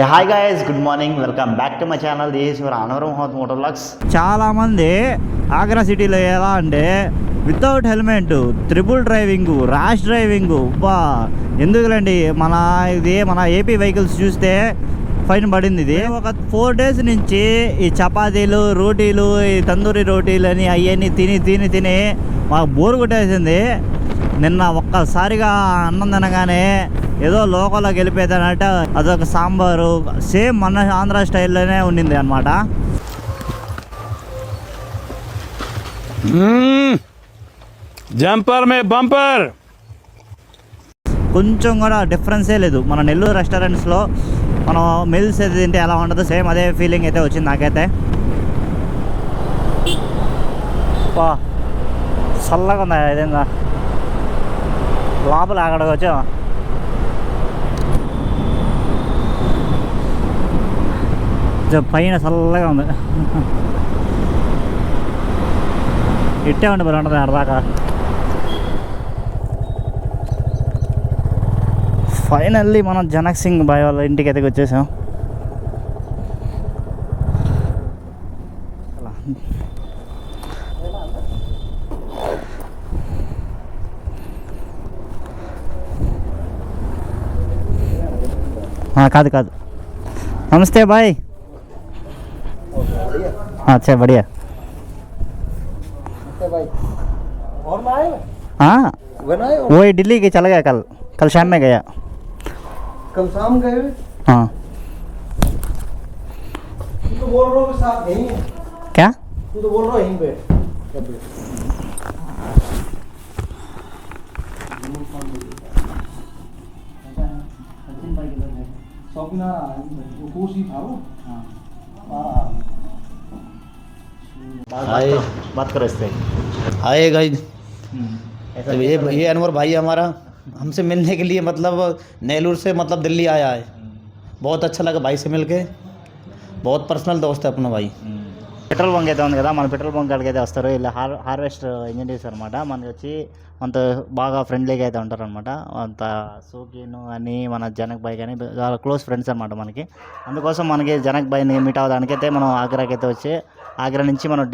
Hi guys, good morning, welcome back to my channel. This is your Annavaram house motor vlogs. చాలామంది ఆగ్రా సిటీలో ఎలా అంటే without helmet triple driving, rash driving, బా ఎందుకులండి మన AP vehicles చూస్తే fine పడింది. ఇది ఒక 4 days నుంచి ఈ చపాతీలు, రోటీలు, ఈ తందూరి రోటీలు అని అవన్నీ తిని మాకు బోరు కొట్టేసింది. నిన్న ఒక్కసారిగా అన్నం తినగానే ఏదో లోకల్లోకి వెళ్ళిపోతానంటే అదొక సాంబారు సేమ్ మన ఆంధ్ర స్టైల్లోనే ఉండింది అనమాట. జంపర్ మే బంపర్ కొంచెం కూడా డిఫరెన్సే లేదు. మన నెల్లూరు రెస్టారెంట్స్లో మనం మిల్స్ అయితే తింటే ఎలా ఉండదు సేమ్ అదే ఫీలింగ్ అయితే వచ్చింది నాకైతే. వా చల్లగా ఉంది ఏదైనా లోపల అక్కడికి వచ్చాం. పైన చల్లగా ఉంది. ఇట్టే ఉండి మరి ఉంటుంది అర్దాకా. ఫైనల్లీ మనం జనక్ సింగ్ బాయ్ వాళ్ళ ఇంటికి అయితే వచ్చేసాం. కాదు నమస్తే బాయ్. अच्छा बढ़िया. और में आए? हाँ when आए? वही दिल्ली के चला गया कल शाम में गया. कल शाम गए? हाँ. तू तो बोल रहा हो कि साथ नहीं है. क्या? तू तो बोल रहा है यहीं पे. शॉपिंग आ रहा है वो कोच ही था वो. हाँ. बात करो इससे. हाय गाइस, ये अनवर भाई हमारा हमसे मिलने के लिए मतलब नेलूर से मतलब दिल्ली आया है. बहुत अच्छा लगा भाई से मिलके. बहुत पर्सनल दोस्त है अपना भाई. పెట్రోల్ బంక్ అయితే ఉంది కదా, మన పెట్రోల్ బంక్ కాడికి అయితే వస్తారు. ఇలా హార్వెస్ట్ ఇంజనీర్స్ అనమాట. మనకి వచ్చి అంత బాగా ఫ్రెండ్లీగా అయితే ఉంటారు అనమాట. అంత సోకీను అని మన జనక్ బాయ్ కానీ చాలా క్లోజ్ ఫ్రెండ్స్ అనమాట మనకి. అందుకోసం మనకి జనక్ బాయ్ని మీట్ అవ్వడానికైతే మనం ఆగ్రాకి అయితే వచ్చి ఆగ్రా నుంచి మనం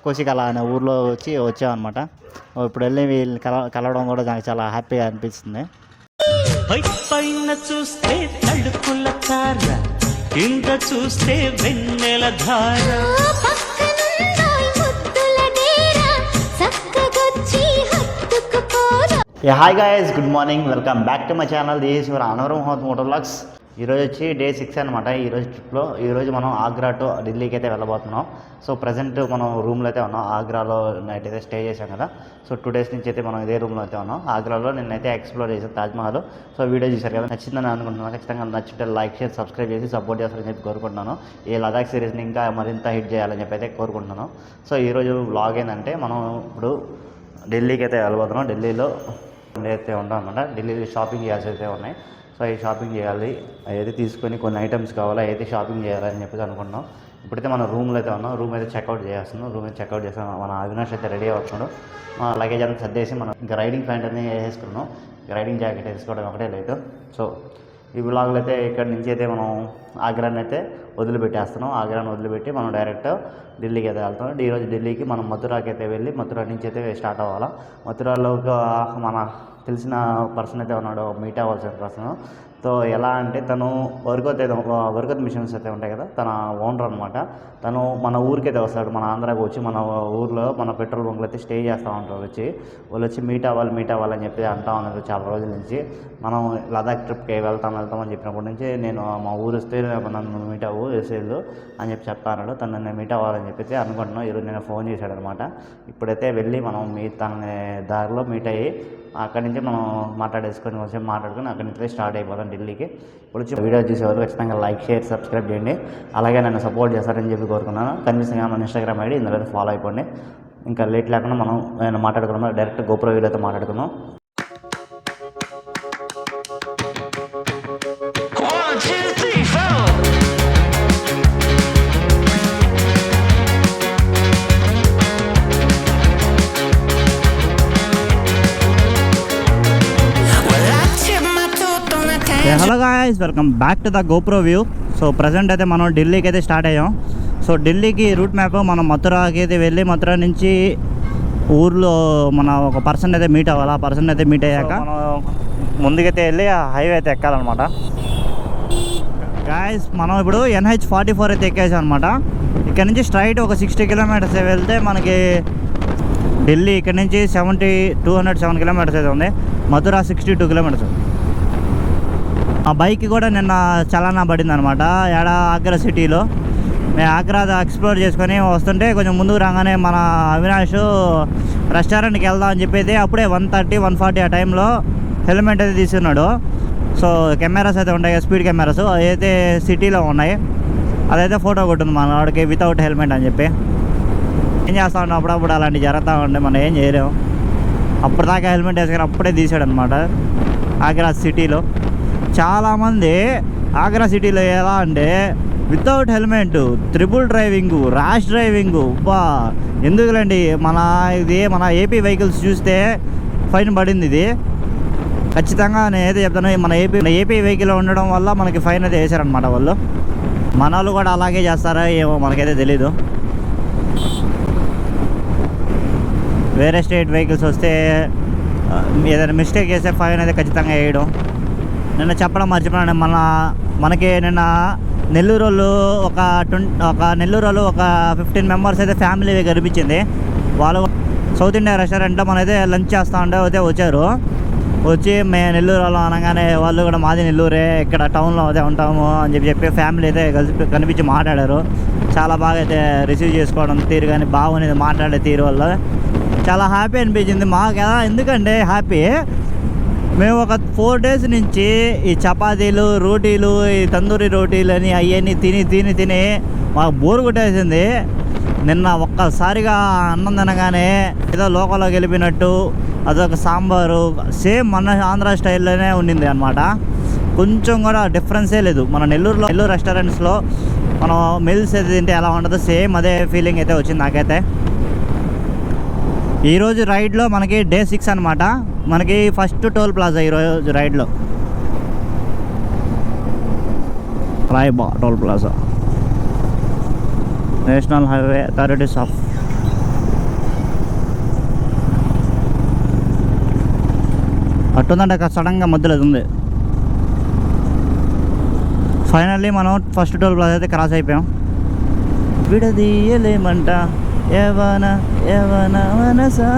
కోసికల అనే ఊర్లో వచ్చామన్నమాట. ఇప్పుడు వెళ్ళి వీళ్ళని కలవడం కూడా నాకు చాలా హ్యాపీగా అనిపిస్తుంది. పైన చూస్తే తడుకుల తార, కింద చూస్తే వెన్నెల ధార. Hi guys, good morning, welcome back to my channel. This is your Annavaram house motor vlogs. ఈరోజు వచ్చి Day 6 అనమాట. ఈరోజు ట్రిప్లో ఈరోజు మనం ఆగ్రా టు ఢిల్లీకి అయితే వెళ్ళబోతున్నాం. సో ప్రజెంట్ మనం రూమ్లో అయితే ఉన్నాం. ఆగ్రాలో నైట్ అయితే స్టే చేసాం కదా. సో 2 days నుంచి అయితే మనం ఇదే రూమ్లో అయితే ఉన్నాం. ఆగ్రాలో నిన్నైతే ఎక్స్ప్లోర్ చేసాం తాజ్మహల్. సో వీడియో చూసారు కదా, నచ్చిందని అనుకుంటున్నాను. ఖచ్చితంగా నచ్చితే లైక్, షేర్, సబ్స్క్రైబ్ చేసి సపోర్ట్ చేస్తారని చెప్పి కోరుకుంటున్నాను. ఈ లదాఖ్ సిరీస్ని ఇంకా మరింత హిట్ చేయాలని చెప్పి అయితే కోరుకుంటున్నాను. సో ఈరోజు వ్లాగ్ ఏంటంటే మనం ఇప్పుడు ఢిల్లీకి అయితే వెళ్ళబోతున్నాం. ఢిల్లీలో అయితే ఉంటాం అనమాట. ఢిల్లీలో షాపింగ్ చేయాల్సి అయితే ఉన్నాయి. సో ఈ షాపింగ్ చేయాలి, అయితే తీసుకొని కొన్ని ఐటమ్స్ కావాలి, అయితే షాపింగ్ చేయాలని చెప్పేసి అనుకుంటున్నాం. ఇప్పుడైతే మనం రూమ్లో అయితే ఉన్నాం. రూమ్ అయితే చెక్అవుట్ చేస్తున్నాం. రూమ్ అయితే చెక్అవుట్ చేస్తాం. మన అవినాష్ అయితే రెడీ అవుతున్నాడు. లగేజ్ అంతా సర్దేసి మనం ఇంకా రైడింగ్ ప్యాంట్ అనేది వేసుకున్నాం. రైడింగ్ జాకెట్ వేసుకోవడం ఒకటే లేటు. సో ఈ బ్లాగ్లో అయితే ఇక్కడ నుంచి అయితే మనం ఆగ్రాని అయితే వదిలిపెట్టేస్తున్నాం. ఆగ్రాని వదిలిపెట్టి మనం డైరెక్ట్ ఢిల్లీకి అయితే వెళ్తాం. ఈరోజు ఢిల్లీకి మనం మథురాకి అయితే వెళ్ళి మథురా నుంచి అయితే స్టార్ట్ అవ్వాలి. మథురాలో మన తెలిసిన పర్సన్ అయితే ఉన్నాడు, మీట్ అవ్వాల్సిన పర్సన్. సో ఎలా అంటే తను వర్కత్ మిషన్స్ అయితే ఉంటాయి కదా, తన ఓనర్ అనమాట. తను మన ఊరికి అయితే వస్తాడు. మన ఆంధ్రాకి వచ్చి మన ఊర్లో మన పెట్రోల్ బంక్లో అయితే స్టే చేస్తూ ఉంటారు. వాళ్ళు వచ్చి మీట్ అవ్వాలని చెప్పి అంటా ఉన్నారు చాలా రోజుల నుంచి. మనం లదాఖ్ ట్రిప్కి వెళ్తామని చెప్పినప్పటి నుంచి నేను మా ఊరు వస్తే నన్ను మీట్ అవ్వు వేసేళ్ళు అని చెప్పి చెప్తాను. తను నన్ను మీట్ అవ్వాలని చెప్పి అనుకుంటున్నాను. ఈరోజు నేను ఫోన్ చేశాడు అనమాట. ఇప్పుడైతే వెళ్ళి మనం తన దారిలో మీట్ అయ్యి అక్కడి నుంచి మనం మాట్లాడుకొని అక్కడి నుంచి స్టార్ట్ అయిపోతాం ఢిల్లీకి. ఇప్పుడు వచ్చి వీడియో చూసేవాళ్ళు ఖచ్చితంగా లైక్, షేర్, సబ్స్క్రైబ్ చేయండి. అలాగే నన్ను సపోర్ట్ చేస్తారని చెప్పి కోరుకున్నాను. కనిపిస్తుంది మన ఇన్స్టాగ్రామ్ ఐడి, ఇందులో ఫాలో అయిపోండి. ఇంకా లేట్ లేకుండా మనం మాట్లాడుకున్నాం. డైరెక్ట్ గోప్రో వీడియోతో మాట్లాడుకున్నాం. Hello guys, guys welcome back to the GoPro view. So present అయితే మనం ఢిల్లీకి అయితే స్టార్ట్ అయ్యాం. సో ఢిల్లీకి రూట్ మ్యాప్ మనం మథురాకి అయితే వెళ్ళి మథురా నుంచి ఊర్లో మన ఒక పర్సన్ అయితే మీట్ అవ్వాలి. ఆ పర్సన్ అయితే మీట్ అయ్యాక మనం ముందుకైతే వెళ్ళి ఆ హైవే అయితే ఎక్కాలన్నమాట. గాయస్ మనం ఇప్పుడు NH44 అయితే ఎక్కేసాం అనమాట. ఇక్కడ నుంచి స్ట్రైట్ ఒక 60 కిలోమీటర్స్ వెళ్తే మనకి ఢిల్లీ ఇక్కడ నుంచి 207 కిలోమీటర్స్ అయితే ఉంది. మథురా 62 కిలోమీటర్స్. ఆ బైక్ కూడా నిన్న చలానా పడింది అనమాట ఆగ్రా సిటీలో. మేము ఆగ్రా ఎక్స్ప్లోర్ చేసుకొని వస్తుంటే కొంచెం ముందుకు రాగానే మన అవినాష్ రెస్టారెంట్కి వెళ్దాం అని చెప్పేది అప్పుడే 1:30-1:40 ఆ టైంలో హెల్మెట్ అయితే తీసుకున్నాడు. సో కెమెరాస్ అయితే ఉంటాయి, స్పీడ్ కెమెరాస్ అయితే సిటీలో ఉన్నాయి. అదైతే ఫోటో కొట్టింది మన వాడికి వితౌట్ హెల్మెట్ అని చెప్పి. ఏం చేస్తూ ఉంటాం అప్పుడప్పుడు అలాంటివి జరుగుతూ ఉంటే మనం ఏం చేయలేము. అప్పటిదాకా హెల్మెట్ వేసుకొని అప్పుడే తీసాడు అనమాట ఆగ్రా సిటీలో. చాలామంది ఆగ్రా సిటీలో ఎలా అంటే without helmet, triple driving, rash driving. బా ఎందుకులేండి, మన ఏపీ వెహికల్స్ చూస్తే ఫైన్ పడింది. ఇది ఖచ్చితంగా నేనైతే చెప్తాను, మన ఏపీ వెహికల్ ఉండడం వల్ల మనకి ఫైన్ అయితే వేశారనమాట వాళ్ళు. మన వాళ్ళు కూడా అలాగే చేస్తారా ఏమో మనకైతే తెలీదు. వేరే స్టేట్ వెహికల్స్ వస్తే ఏదైనా మిస్టేక్ చేస్తే ఫైన్ అయితే ఖచ్చితంగా వేయడం. నిన్న చెప్పడం మర్చిపోయాను, మనకి నిన్న నెల్లూరు వాళ్ళు ఒక 15 మెంబర్స్ అయితే ఫ్యామిలీ కనిపించింది. వాళ్ళు సౌత్ ఇండియా రెస్టారెంట్లో మనైతే లంచ్ చేస్తూ ఉంటే అయితే వచ్చి మేము నెల్లూరు వాళ్ళు అనగానే వాళ్ళు కూడా మాది నెల్లూరే, ఇక్కడ టౌన్లో అయితే ఉంటాము అని చెప్పి ఫ్యామిలీ అయితే కనిపించి మాట్లాడారు. చాలా బాగా అయితే రిసీవ్ చేసుకోవడం తీరు కానీ బాగుంది, మాట్లాడే తీరు వల్ల చాలా హ్యాపీ అనిపించింది మాకు. కదా ఎందుకంటే హ్యాపీ, మేము ఒక 4 days నుంచి ఈ చపాతీలు, రోటీలు, ఈ తందూరి రోటీలు అని అవన్నీ తిని మాకు బోరు కొట్టేసింది. నిన్న ఒక్కసారిగా అన్నం తినగానే ఏదో లోకల్లోకి వెళ్ళిపోయినట్టు అదొక సాంబారు సేమ్ మన ఆంధ్ర స్టైల్లోనే ఉండింది అనమాట. కొంచెం కూడా డిఫరెన్సే లేదు. మన నెల్లూరు రెస్టారెంట్స్లో మనం మిల్స్ అయితే తింటే ఎలా ఉంటుందో సేమ్ అదే ఫీలింగ్ అయితే వచ్చింది నాకైతే. ఈరోజు రైడ్లో మనకి Day 6 అనమాట. మనకి ఫస్ట్ టోల్ ప్లాజా ఈరోజు రైడ్లో రాయ్బా toll plaza, national highway authorities of. అట్టుందంటే సడన్గా మధ్యలో ఉంది. ఫైనల్లీ మనం ఫస్ట్ టోల్ ప్లాజా అయితే క్రాస్ అయిపోయాం. విడదీయలేమంట యవన మనసా,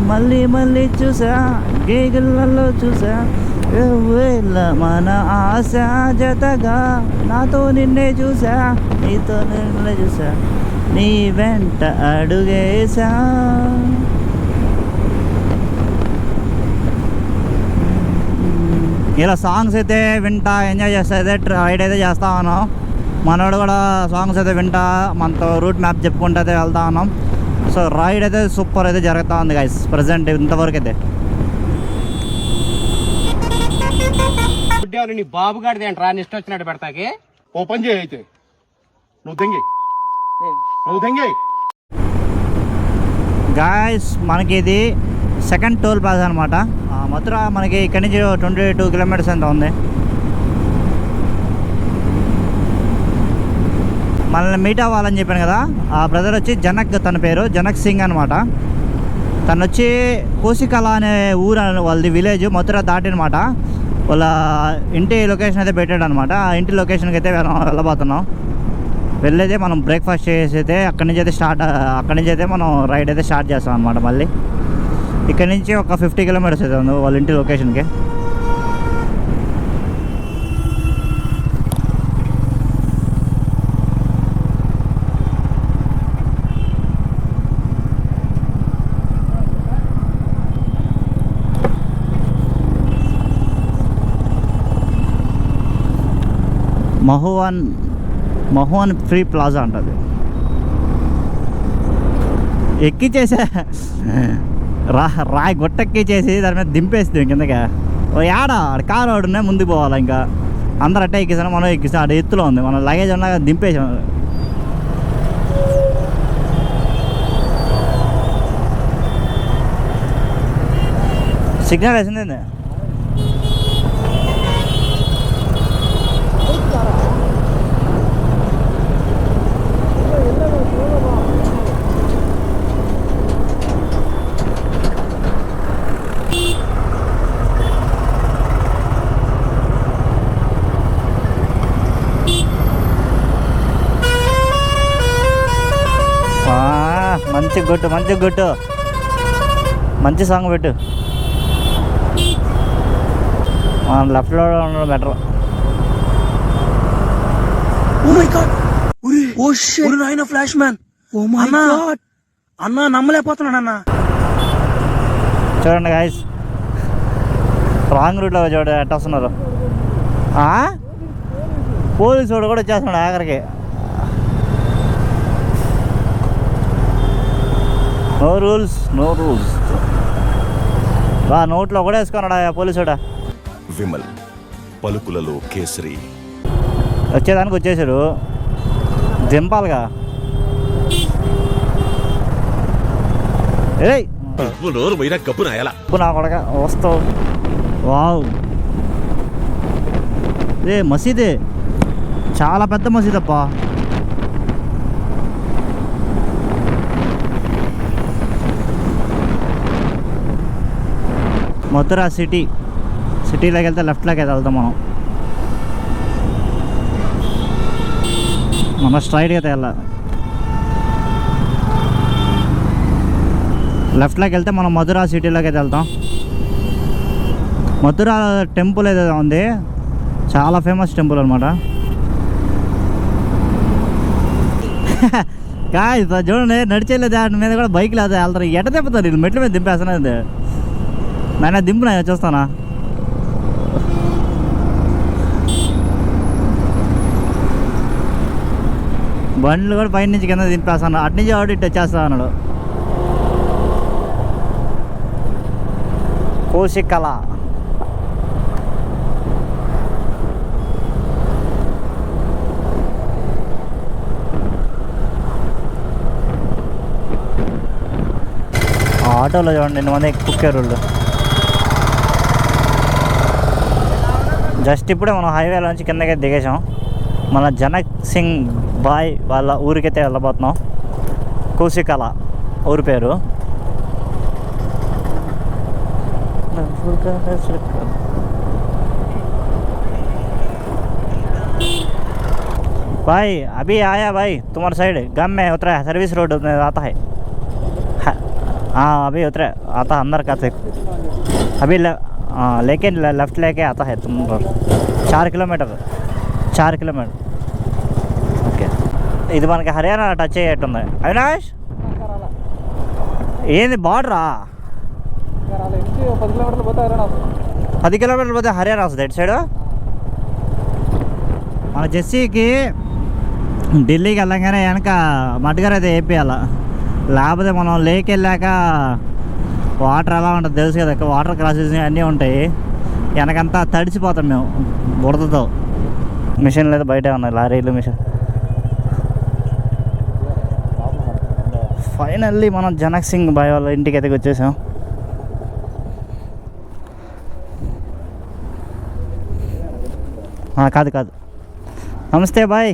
మళ్ళీ చూసా గేగులలో చూసా మన ఆశ జతగా, నాతో నిన్నే చూసా నీతో నిన్నే చూసా, నీ వెంట అడుగేసా. ఇలా సాంగ్స్ అయితే వింటా ఎంజాయ్ చేస్తా అయితే రైడ్ అయితే చేస్తా ఉన్నాం. మనోడు కూడా సాంగ్స్ అయితే వింటా మనతో రూట్ మ్యాప్ చెప్పుకుంటూ అయితే వెళ్తా ఉన్నాం. సో రైడ్ అయితే సూపర్ అయితే జరుగుతూ ఉంది గైస్ ప్రజెంట్ ఇంతవరకు అయితే. నీ బాబు గారిది ఏంట్రా నిష్ట వచ్చినట్టు పెడతాకి? ఓ పని చేయి అయితే, నువ్వు దెంగే గాయస్ మనకి ఇది సెకండ్ టోల్ ప్లాజా అనమాట. మథురా మనకి ఇక్కడి నుంచి 22 కిలోమీటర్స్ ఎంత ఉంది. మనల్ని మీట్ అవ్వాలని చెప్పాను కదా, ఆ బ్రదర్ వచ్చి జనక్, తన పేరు జనక్ సింగ్ అనమాట. తను వచ్చి కోసికల అనే ఊరు వాళ్ళది విలేజ్, మథురా దాటినమాట. వాళ్ళ ఇంటి లొకేషన్ అయితే పెట్టాడు అనమాట. ఆ ఇంటి లొకేషన్కి అయితే వెళ్ళబోతున్నాం. వెళ్ళైతే మనం బ్రేక్ఫాస్ట్ చేసి అయితే అక్కడి నుంచి అయితే మనం రైడ్ అయితే స్టార్ట్ చేస్తాం అనమాట. మళ్ళీ ఇక్కడ నుంచి ఒక 50 కిలోమీటర్స్ అయితే ఉంది వాళ్ళ ఇంటి లొకేషన్కి. మహువన్ ఫ్రీ ప్లాజా అంటది. ఎక్కిచ్చేసా రాయి గొట్టెక్కిచ్చేసి దాని మీద దింపేస్తుంది కిందగా. ఆడ కారు ఆడున్నా ముందుకు పోవాలి. ఇంకా అందరు అట్టే ఎక్కిస్తాను, మనం ఎక్కిస్తాం. అటు ఎత్తులో ఉంది, మన లగేజ్ ఉన్నా దింపేసాం. సిగ్నల్ వేసింది. మంచి కొట్టు మంచి సాంగ్ పెట్టు. మనం లెఫ్ట్లో ఉండడం better. Oh my god oh shit నాయనా flash man oh my god అన్న నమ్మలేకపోతున్నాను అన్న. చూడండి గాయస్, రాంగ్ రూట్లో చూడండి ఎట్ట వస్తున్నారు. పోలీసు వాడు కూడా వచ్చేస్తున్నాడు ఆఖరికి. నో రూల్స్ నోట్లో కూడా వేసుకున్నాడా పోలీసుడా. విమల్ పలుకులలో కేసరి. వచ్చేదానికి వచ్చేసారు, దింపాలిగా. ఏయ్ నా కొడక వస్తావు. వావ్, ఏ మసీదే, చాలా పెద్ద మసీద్ అప్ప. మథురా సిటీలోకి వెళ్తే లెఫ్ట్లోకి వెళ్తాం మనం స్ట్రైట్గా వెళ్ళాలి. లెఫ్ట్లోకి వెళ్తే మనం మథురా సిటీలోకి అయితే వెళ్తాం. మథురా టెంపుల్ ఏదో ఉంది, చాలా ఫేమస్ టెంపుల్ అనమాట. కాయ్ చూడండి, నడిచేలేదు దాని మీద కూడా బైక్ లేదు వెళ్తారు. ఎట తిప్పుతారు వీళ్ళు, మెట్ల మీద దింపేస్తున్నది. నాయన దింపునా, చూస్తానా. బండ్లు కూడా పైన నుంచి కింద దింపేస్తాను, అటు నుంచి ఆడి ఇటు వచ్చేస్తా అన్నాడు. కోశికల ఆటోలో చూడండి 2 మంది కుక్కారు వాళ్ళు. జస్ట్ ఇప్పుడే మనం హైవేలోంచి కిందకి దిగేసాం. మన జనక్ సింగ్ బాయ్ వాళ్ళ ఊరికైతే వెళ్ళబోతున్నాం. కోశికల ఊరి పేరు. भाई अभी आया भाई तुम्हारे साइड गांव में उतरा है, सर्विस रोड में आता है. हाँ अभी उतरा आता अंदर का थे अभी लेकिन लेफ्ट लेके आता है तुम 4 किलोमीटर ఓకే. ఇది మనకి హర్యానా టచ్ అయ్యేట్టుంది. అవినాష్ ఏంది బార్డరా? 10 కిలోమీటర్లు పోతే హర్యానా వస్తుంది ఎటు సైడు. మన జెస్సీకి ఢిల్లీకి వెళ్ళంగానే వెనక మడ్గారు అయితే వేపియాల, లేకపోతే మనం లేక్ వెళ్ళాక వాటర్ ఎలా ఉంటుంది తెలుసు కదా, వాటర్ క్రాసెస్ అన్నీ ఉంటాయి. వెనకంతా తడిచిపోతాం మేము బురదతో. మిషన్లు అయితే బయటే ఉన్నాయి, లారీలు మిషన్. ఫైనల్లీ మనం జనక్ సింగ్ బాయ్ వాళ్ళ ఇంటికి అయితే వచ్చేసాం. కాదు नमस्ते भाई.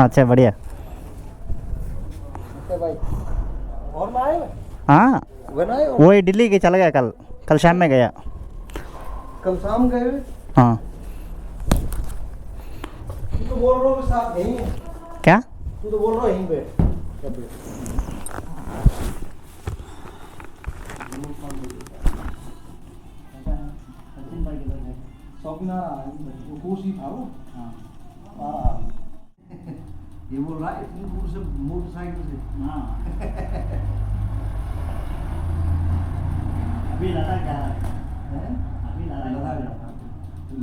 अच्छा बढ़िया. हाँ वही दिल्ली के चला गया, कल शाम में गया. कल शाम गए? हाँ. तू तो बोल रहा हो साथ यहीं है. क्या? तू तो बोल रहा हो यहीं पे. शॉपिंग आ रहा है, वो कोसी था वो. हाँ. ये बोल रहा है इतनी दूर से मोटरसाइकिल से. हाँ. अभी लद्दाख जा रहा है. अभी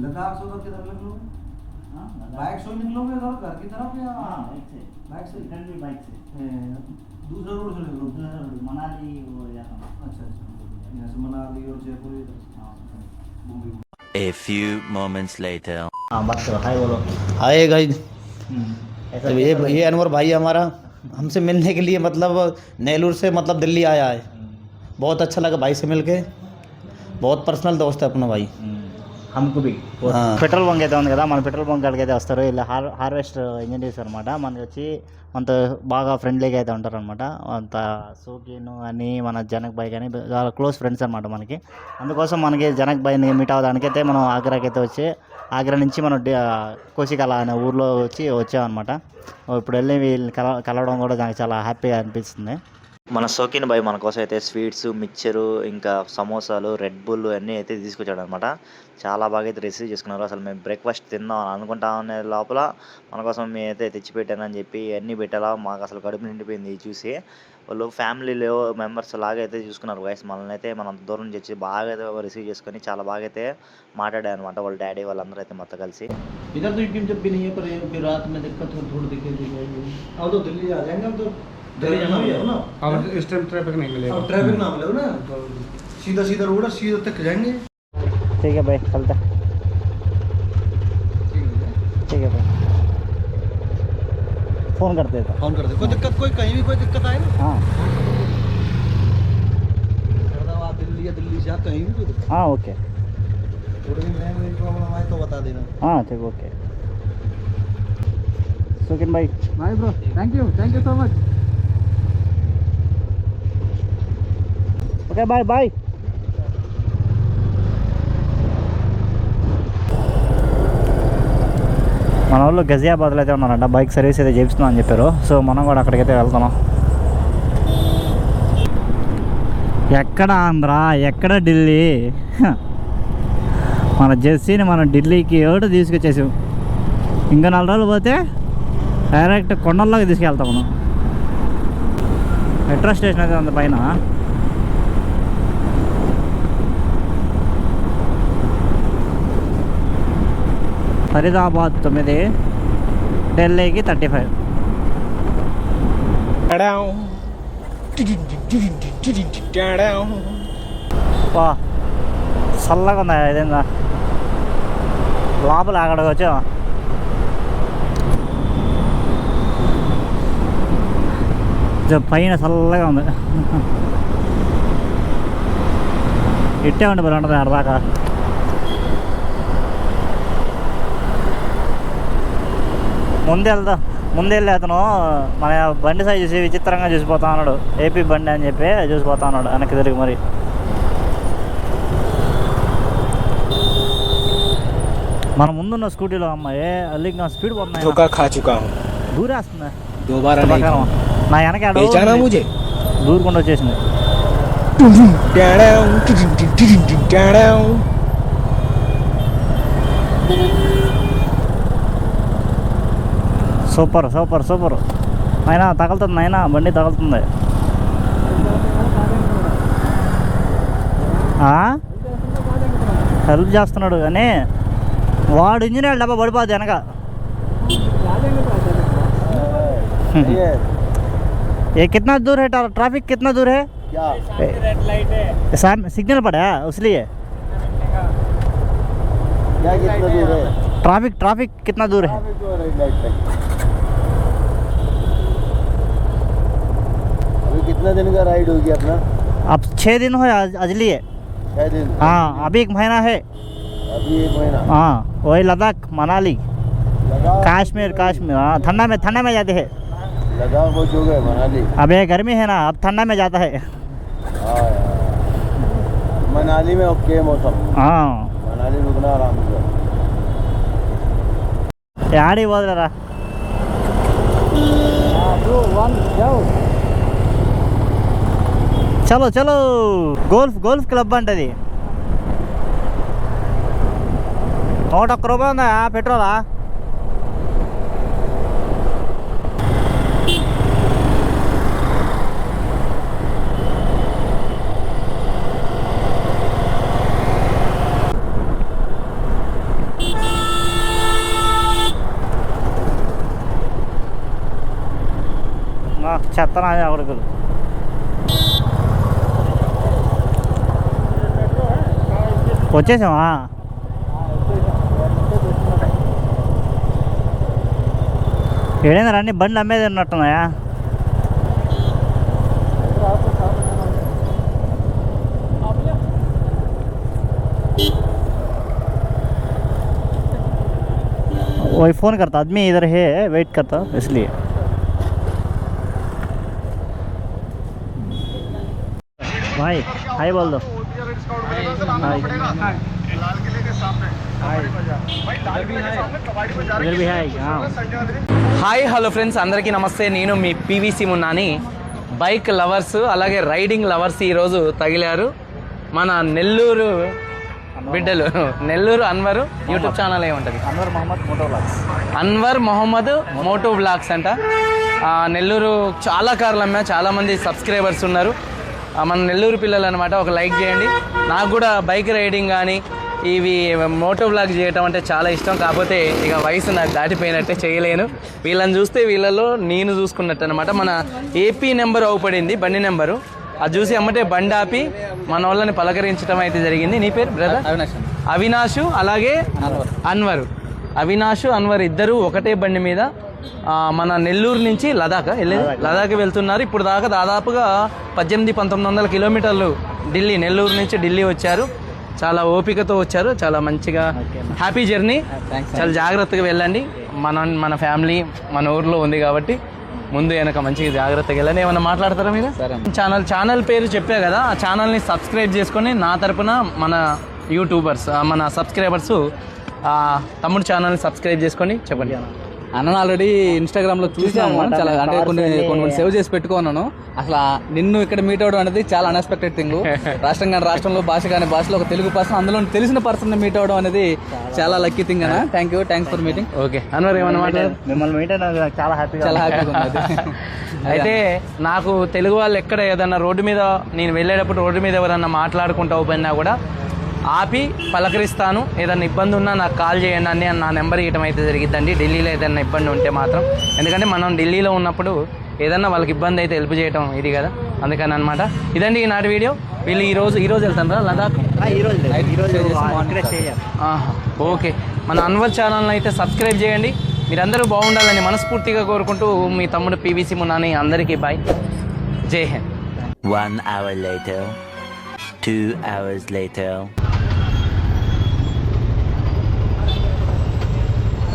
लद्दाख से उधर किधर निकलोगे? बाइक से निकलोगे उधर घर की तरफ या? बाइक से. बाइक से दूसरे रोड से निकलोगे? मनाली वो जाता हूँ. अच्छा यहाँ से मनाली और Jaipur. A few moments later. हाँ बात करो, हाय बोलो. हाय गाइस, ऐसा ये अनवर भाई हमारा हमसे मिलने के लिए मतलब नेलूर से मतलब दिल्ली आया है. बहुत अच्छा लगा भाई से मिलके. बहुत पर्सनल दोस्त है अपना भाई. हमको भी పెట్రోల్ బంక్ అయితే ఉంది కదా, మన పెట్రోల్ బంక్ కాడికి అయితే వస్తారు. ఇలా హార్వెస్ట్ ఇంజనీర్స్ అనమాట. మనకి వచ్చి మనతో బాగా ఫ్రెండ్లీగా అయితే ఉంటారు అనమాట. అంత సోకీను అని మన జనక్ బాయ్ కానీ చాలా క్లోజ్ ఫ్రెండ్స్ అనమాట మనకి. అందుకోసం మనకి జనక్ బాయ్ని మీట్ అవ్వడానికి అయితే మనం ఆగ్రాకి అయితే వచ్చి ఆగ్రా నుంచి మనం కోసికల అనే ఊర్లో వచ్చామన్నమాట. ఇప్పుడు వెళ్ళి వీళ్ళని కలవడం కూడా నాకు చాలా హ్యాపీగా అనిపిస్తుంది. మన సోకిన్ బాయ్ మన కోసం అయితే స్వీట్స్, మిక్చరు, ఇంకా సమోసాలు, రెడ్ బుల్ అన్నీ అయితే తీసుకొచ్చాడు అనమాట. చాలా బాగా అయితే రిసీవ్ చేసుకున్నారు. అసలు మేము బ్రేక్ఫాస్ట్ తిందాం అని అనుకుంటా అనే లోపల మన కోసం మేము అయితే తెచ్చిపెట్టానని చెప్పి అన్నీ పెట్టాలా. మాకు అసలు కడుపు నిండిపోయింది చూసి. వాళ్ళు ఫ్యామిలీలో మెంబర్స్ లాగా అయితే చూసుకున్నారు గైస్. మనల్ని అయితే మనం అంత దూరం నుంచి వచ్చి బాగా అయితే రిసీవ్ చేసుకొని చాలా బాగా అయితే మాట్లాడారు అనమాట వాళ్ళ డాడీ వాళ్ళందరూ అయితే మొత్తం కలిసి. इधर तो यूपी में जब भी नहीं है पर फिर रात में दिक्कत हो थोड़ी दिक्कत दिखाई। अब तो दिल्ली आ जाएंगे, अब तो दिल्ली जाना भी है ना, अब इस टाइम ट्रैफिक नहीं मिलेगा। अब ट्रैफिक ना मिले ना, तो सीधा सीधा रोड है, सीधा तक जाएंगे। ठीक है भाई, चलते हैं। ठीक है भाई, फ़ोन कर देता। फोन कर दे, कोई दिक्कत, कोई कहीं भी कोई दिक्कत आए ना, हाँ फरीदाबाद दिल्ली या दिल्ली से कहीं भी कोई दिक्कत, हाँ ओके, थोड़ी भी लैंग्वेज प्रॉब्लम आए तो बता देना। हाँ ठीक ओके। सुकिन भाई bye bro, thank you so much. Okay bye bye. మన వాళ్ళు గజియాబాద్లో అయితే ఉన్నారంట, బైక్ సర్వీస్ అయితే చేపిస్తున్నాం అని చెప్పారు. సో మనం కూడా అక్కడికైతే వెళ్తున్నాం. ఎక్కడ ఆంధ్ర, ఎక్కడ ఢిల్లీ, మన జెర్సీని మనం ఢిల్లీకి ఒకటి తీసుకొచ్చేసాం. ఇంకా 4 రోజులు పోతే డైరెక్ట్ కొండల్లోకి తీసుకెళ్తాం మనం. మెట్రో స్టేషన్ అయితే ఉంది పైన. ఫరీదాబాద్ 9, ఢిల్లీకి 35. వా చల్లగా ఉంది ఇదేందా, లోపల అక్కడికి వచ్చా పైన చల్లగా ఉంది. ఇట్టే ఉండి మరి ఉంటుంది అడదాకా. ముందెళ్ళి అతను మన బండి సైజ్ చూసి విచిత్రంగా చూసిపోతా ఉన్నాడు. ఏపీ బండి అని చెప్పి చూసిపోతా ఉన్నాడు వెనక్కి తిరిగి. మరి మన ముందున్న స్కూటీలో అమ్మాయి అల్లి స్పీడ్ పోతున్నాయి, దూరేస్తుంది. నా వెనక దూరకుండా వచ్చేసింది. Super super super. అయినా తగులుతుంది, అయినా బండి తగులుతుంది. హెల్ప్ చేస్తున్నాడు కానీ వాడు ఇంజనీర్ డబ్బా పడిపోద్ది వెనక. ये कितना दूर है ट्रैफिक, कितना दूर है? क्या रेड लाइट है, सिग्नल पड़ा है इसलिए। क्या कितना दूर है ट्रैफिक कितना दूर है? अभी कितना दिन का राइड होगी अपना? अब 6 दिन हो अजली है। 6 दिन? हाँ अभी 1 महीना है। अभी 1 महीना? हाँ वही लद्दाख मनाली काश्मीर। हाँ ठंडा में जाते हैं। लद्दाख पहुँच हो गए मनाली? अब ये गर्मी है ना, अब ठंडा में जाता है। हाँ यार, मनाली में ओके मौसम? हाँ मनाली रुकना आराम से। यार ही बोल रहा చలో చలో. గోల్ఫ్ క్లబ్ అంటది. 101 రూపాయలు ఉందా పెట్రోలా? చెత్తనా అక్కడికి. వచ్చేసామా? ఏడైనా రండి, బండ్లు అమ్మేది ఉన్నట్టున్నాయా? वही फ़ोन करता आदमी इधर है, वेट करता इसलिए. भाई हाय बोल दो. हाय. హాయ్ హలో ఫ్రెండ్స్, అందరికీ నమస్తే. నేను మీ పీవీసీ మున్నాని. బైక్ లవర్స్ అలాగే రైడింగ్ లవర్స్ ఈరోజు తగిలారు. మన నెల్లూరు బిడ్డలు, నెల్లూరు అన్వర్ యూట్యూబ్ ఛానల్ ఏముంటుంది, అన్వర్ మొహమ్మద్ మోటో బ్లాగ్స్ అంట. నెల్లూరు చాలా కార్లు అమ్మా, చాలామంది సబ్స్క్రైబర్స్ ఉన్నారు. మన నెల్లూరు పిల్లలు అనమాట. ఒక లైక్ చేయండి. నాకు కూడా బైక్ రైడింగ్ కానీ ఇవి మోటో బ్లాగ్ చేయటం అంటే చాలా ఇష్టం. కాకపోతే ఇక వయసు నాకు దాటిపోయినట్టే, చేయలేను. వీళ్ళని చూస్తే వీళ్ళలో నేను చూసుకున్నట్టు అనమాట. మన ఏపీ నెంబర్ అవుపడింది, బండి నెంబరు. అది చూసి అమ్మటే బండి ఆపి మన వాళ్ళని పలకరించడం అయితే జరిగింది. నీ పేరు బ్రదర్? అవినాష్ అలాగే అన్వర్. అవినాష్ అన్వర్ ఇద్దరు ఒకటే బండి మీద మన నెల్లూరు నుంచి లదాఖ్ వెళ్తున్నారు. ఇప్పుడు దాకా దాదాపుగా 1800-1900 కిలోమీటర్లు ఢిల్లీ, నెల్లూరు నుంచి ఢిల్లీ వచ్చారు. చాలా ఓపికతో వచ్చారు. చాలా మంచిగా హ్యాపీ జర్నీ. చాలా జాగ్రత్తగా వెళ్ళండి. మన ఫ్యామిలీ మన ఊర్లో ఉంది కాబట్టి ముందు వెనక మంచిగా జాగ్రత్తగా వెళ్ళండి. ఏమన్నా మాట్లాడతారా మీరు? ఛానల్ పేరు చెప్పా కదా, ఆ ఛానల్ని సబ్స్క్రైబ్ చేసుకొని నా తరపున మన యూట్యూబర్స్, మన సబ్స్క్రైబర్స్ తమ్ముడు ఛానల్ని సబ్స్క్రైబ్ చేసుకొని చెప్పండి. అన్న ఆల్రెడీ ఇన్స్టాగ్రామ్లో చూసాము, చాలా అంటే కొన్ని సేవ్ చేసి పెట్టుకున్నాను. అసలు నిన్ను ఇక్కడ మీట్ అవ్వడం అనేది చాలా అన్ఎక్స్పెక్టెడ్ థింగ్. రాష్ట్రంలో భాష కానీ భాషలో ఒక తెలుగు పర్సన్, అందులో తెలిసిన పర్సన్ మీట్ అవ్వడం అనేది చాలా లక్కీ థింగ్ అన్న. Thanks for meeting. Okay Anwar, ఏమన్నా మిమ్మల్ని మీట్ అయినా చాలా హ్యాపీగా ఉంది. అయితే నాకు తెలుగు వాళ్ళు ఎక్కడ ఏదన్నా రోడ్డు మీద నేను వెళ్ళేటప్పుడు రోడ్డు మీద ఎవరన్నా మాట్లాడుకుంటూ పోయినా కూడా ఆపి పలకరిస్తాను. ఏదైనా ఇబ్బంది ఉన్నా నాకు కాల్ చేయండి అని నా నెంబర్ ఇవ్వడం అయితే జరిగిద్దండి. ఢిల్లీలో ఏదైనా ఇబ్బంది ఉంటే మాత్రం, ఎందుకంటే మనం ఢిల్లీలో ఉన్నప్పుడు ఏదన్నా వాళ్ళకి ఇబ్బంది అయితే హెల్ప్ చేయడం ఇది కదా, అందుకని అనమాట. ఇదండి ఈనాటి వీడియో. వీళ్ళు ఈరోజు వెళ్తారా లదాఖ్? ఓకే, మన అన్వర్ ఛానల్ని అయితే సబ్స్క్రైబ్ చేయండి. మీరందరూ బాగుండాలని మనస్ఫూర్తిగా కోరుకుంటూ మీ తమ్ముడు పీవీసీ మున్నాని. అందరికీ బాయ్, జై Hind. 1 hour later, 2 hours later.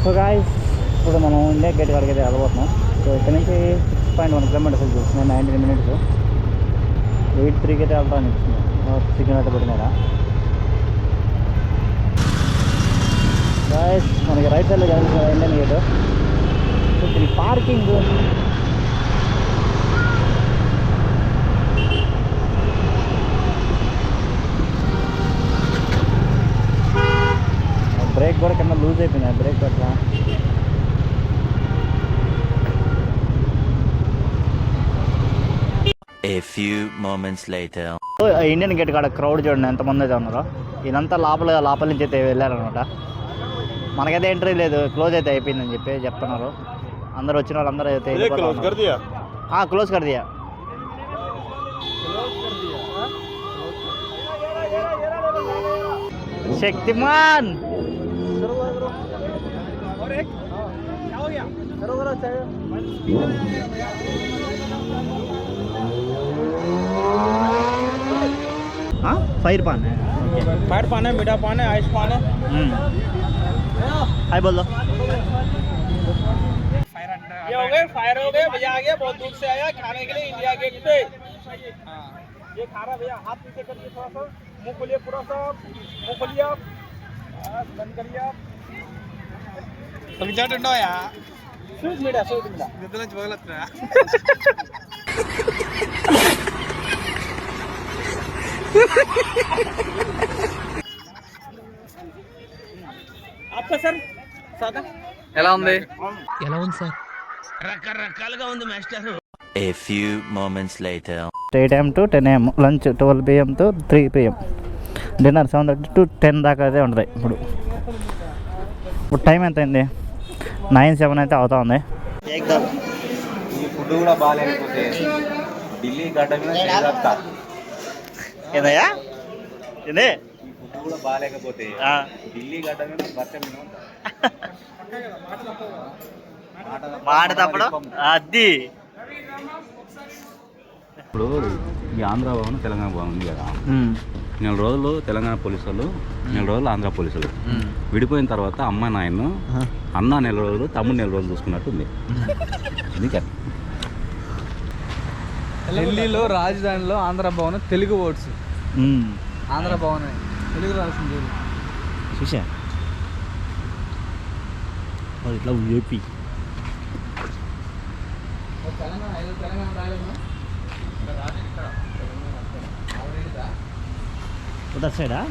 So guys, ఇప్పుడు మనం ఇండియా గేట్ కాడికి అయితే వెళ్ళబోతున్నాం. సో ఇక్కడ నుంచి 6.1 కిలోమీటర్స్ చూస్తున్నాం, 19 మినిట్స్. 8:03కి అయితే వెళ్తాను ఇస్తున్నాం. సిగ్నల్ అయితే పెట్టినారా గాయ్స్? మనకి రైట్ సైడ్లో కనిపిస్తుంది ఇండియన్ గేట్. సో దీని పార్కింగ్ బ్రేక్ కూడా కింద లూజ్ అయిపోయినాయి. బ్రేక్ అట్లా A few moments later. Indian gate కాడ క్రౌడ్ చూడండి ఎంతమంది అయితే ఉన్నారో. ఇదంతా లోపల నుంచి అయితే వెళ్ళారనమాట. మనకైతే ఎంట్రీ లేదు, క్లోజ్ అయితే అయిపోయిందని చెప్పి చెప్తున్నారు. అందరు వచ్చిన వాళ్ళందరూ అయితే క్లోజ్ కర్ దియా. శక్తిమాన్ फायर पान है, फायर पान है, मीठा पान है, आइस पान है. हाय बोल दो. फायर हो गए भैया, आ गया बहुत दूर से आया खाने के लिए इंडिया गेट पे. ये खा रहा भैया, हाथ पीछे करिए थोड़ा सा, मुंह खोलिए पूरा सा, मुंह खोलिए आप, बंद करिए आप. तुम उണ്ടो या सूज मीडा निद्र నుంచి పగలత్రా. आपका सर सादा ఎలా ఉంది సార్? రకరకాలుగా ఉంది master. A few moments later. 8 AM to 10 AM, lunch 12 PM to 3 PM, dinner 7:30 to 10 దాకా అయితే ఉంటుంది. ఇప్పుడు టైం ఎంత అయింది? 9:07 అయితే అవుతా ఉంది. ఈ ఫుడ్ కూడా బాగాలేకపోతే ఢిల్లీ గడ్డ మీద చేద్దాం. ఏదయ్యా ఇదే ఈ ఫుడ్ కూడా బాగాలేకపోతే ఢిల్లీ గడ్డ మీద బట్ట మీద మాట తప్పడం అది. ఇప్పుడు ఈ ఆంధ్ర భవన్ తెలంగాణ భవన్ ఉంది కదా, 4 రోజులు తెలంగాణ పోలీసు వాళ్ళు, 4 రోజులు ఆంధ్ర పోలీసులు విడిపోయిన తర్వాత అమ్మ నాయన అన్న 4 రోజులు, తమ్ముడు 4 రోజులు చూసుకున్నట్టు ఉంది. ఢిల్లీలో రాజధానిలో ఆంధ్ర భవన్ తెలుగు ఓట్స్, ఆంధ్ర భవన్ తెలుగు రాసింది చూసా అది ఇట్లా ఏపీ ఉదర్ సైడా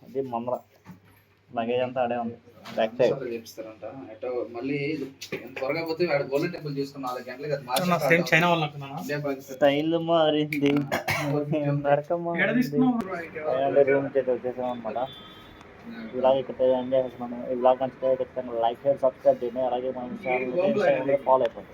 అది మందర లగేజ్ అంతా ఆడే ఉంది బ్యాక్ సైడ్ చేపిస్తారంట ఎటో మళ్ళీ ఎంత త్వరగా పోతే వాడు గోల్డెన్ టెంపుల్ చూసుకుని 4 గంటలకి అది మార్చి చైనా వాళ్ళు స్టైల్ మారింది నరకం రూమ్ చేసి వచ్చేసాం అనమాట. ఇలాగ ఇక్కడ ఎంజాయ్ చేస్తున్నాము. ఈ బ్లాగ్ నచ్చితే ఖచ్చితంగా లైక్ చేసి సబ్స్క్రైబ్ చేయండి. అలాగే మన ఛానల్ ఫాలో అయిపోండి.